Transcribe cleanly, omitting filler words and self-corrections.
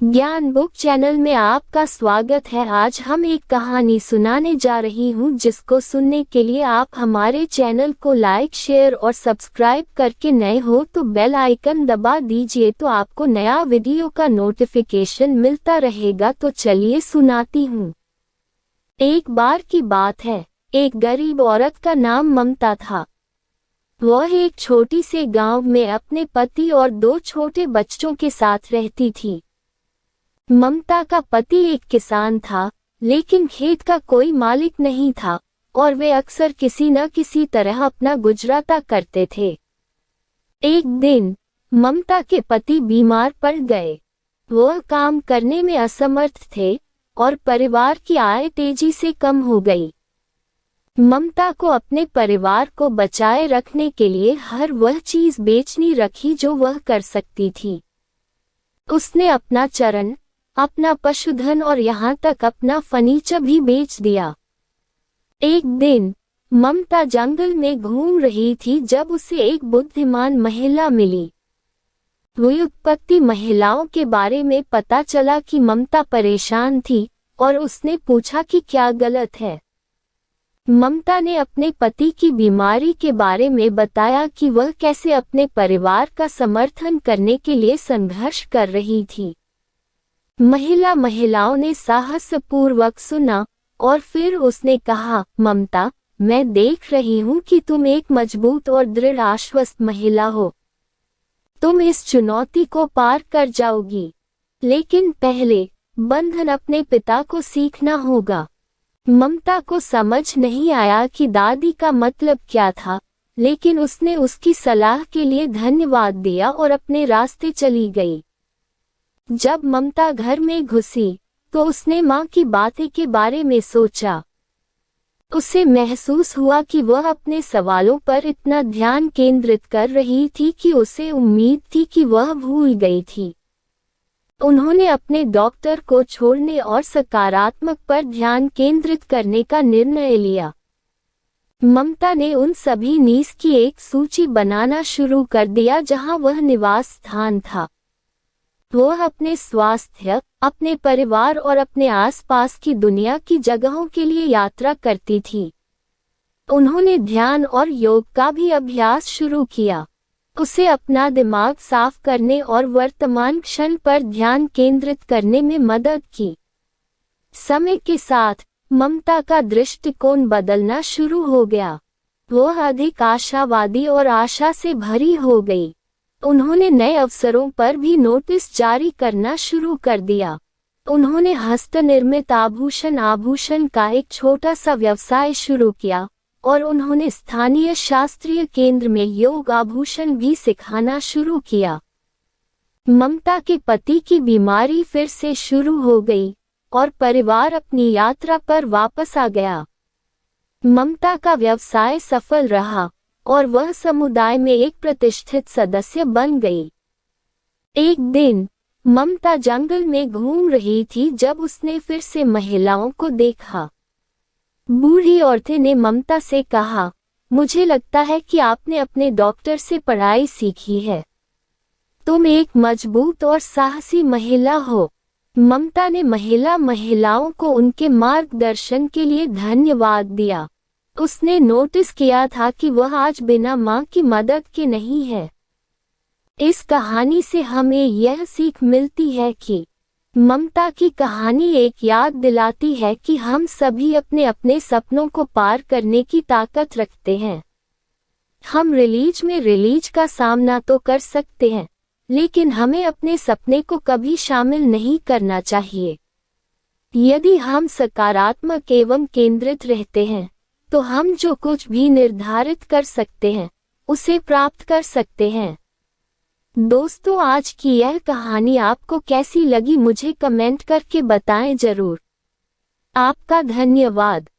ज्ञान book channel में आपका स्वागत है। आज हम एक कहानी सुनाने जा रही हूँ जिसको सुनने के लिए आप हमारे चैनल को लाइक, शेयर और सब्सक्राइब करके नए हो तो बेल आइकन दबा दीजिए तो आपको नया वीडियो का नोटिफिकेशन मिलता रहेगा। तो चलिए सुनाती हूँ। एक बार की बात है, एक गरीब औरत का नाम ममता था। वह एक छोटी से गांव में अपने पति और 2 छोटे बच्चों के साथ रहती थी। ममता का पति एक किसान था, लेकिन खेत का कोई मालिक नहीं था और वे अक्सर किसी न किसी तरह अपना गुजारा करते थे। एक दिन ममता के पति बीमार पड़ गए। वह काम करने में असमर्थ थे और परिवार की आय तेजी से कम हो गई। ममता को अपने परिवार को बचाए रखने के लिए हर वह चीज बेचनी रखी जो वह कर सकती थी। उसने अपना चरण, अपना पशुधन और यहाँ तक अपना फर्नीचर भी बेच दिया। एक दिन ममता जंगल में घूम रही थी जब उसे एक बुद्धिमान महिला मिली। व्युत्पत्ति महिलाओं के बारे में पता चला कि ममता परेशान थी और उसने पूछा कि क्या गलत है। ममता ने अपने पति की बीमारी के बारे में बताया कि वह कैसे अपने परिवार का समर्थन करने के लिए संघर्ष कर रही थी। महिलाओं ने साहसपूर्वक सुना और फिर उसने कहा, ममता, मैं देख रही हूँ कि तुम एक मजबूत और दृढ़ आश्वस्त महिला हो। तुम इस चुनौती को पार कर जाओगी, लेकिन पहले बंधन अपने पिता को सीखना होगा। ममता को समझ नहीं आया कि दादी का मतलब क्या था, लेकिन उसने उसकी सलाह के लिए धन्यवाद दिया और अपने रास्ते चली गई। जब ममता घर में घुसी तो उसने माँ की बातें के बारे में सोचा। उसे महसूस हुआ कि वह अपने सवालों पर इतना ध्यान केंद्रित कर रही थी कि उसे उम्मीद थी कि वह भूल गई थी। उन्होंने अपने डॉक्टर को छोड़ने और सकारात्मक पर ध्यान केंद्रित करने का निर्णय लिया। ममता ने उन सभी नीस की एक सूची बनाना शुरू कर दिया जहां वह निवास स्थान था। वह अपने स्वास्थ्य, अपने परिवार और अपने आसपास की दुनिया की जगहों के लिए यात्रा करती थी। उन्होंने ध्यान और योग का भी अभ्यास शुरू किया। उसे अपना दिमाग साफ करने और वर्तमान क्षण पर ध्यान केंद्रित करने में मदद की। समय के साथ ममता का दृष्टिकोण बदलना शुरू हो गया। वह अधिक आशावादी और आशा से भरी हो गई। उन्होंने नए अवसरों पर भी नोटिस जारी करना शुरू कर दिया। उन्होंने हस्तनिर्मित आभूषण का एक छोटा सा व्यवसाय शुरू किया और उन्होंने स्थानीय शास्त्रीय केंद्र में योग आभूषण भी सिखाना शुरू किया। ममता के पति की बीमारी फिर से शुरू हो गई और परिवार अपनी यात्रा पर वापस आ गया। ममता का व्यवसाय सफल रहा और वह समुदाय में एक प्रतिष्ठित सदस्य बन गई। एक दिन ममता जंगल में घूम रही थी जब उसने फिर से महिलाओं को देखा। बूढ़ी औरतें ने ममता से कहा, मुझे लगता है कि आपने अपने डॉक्टर से पढ़ाई सीखी है। तुम एक मजबूत और साहसी महिला हो। ममता ने महिलाओं को उनके मार्गदर्शन के लिए धन्यवाद दिया। उसने नोटिस किया था कि वह आज बिना माँ की मदद के नहीं है। इस कहानी से हमें यह सीख मिलती है कि ममता की कहानी एक याद दिलाती है कि हम सभी अपने अपने सपनों को पार करने की ताकत रखते हैं। हम रिलीज का सामना तो कर सकते हैं, लेकिन हमें अपने सपने को कभी शामिल नहीं करना चाहिए। यदि हम सकारात्मक एवं केंद्रित रहते हैं तो हम जो कुछ भी निर्धारित कर सकते हैं उसे प्राप्त कर सकते हैं। दोस्तों, आज की यह कहानी आपको कैसी लगी मुझे कमेंट करके बताएं जरूर। आपका धन्यवाद।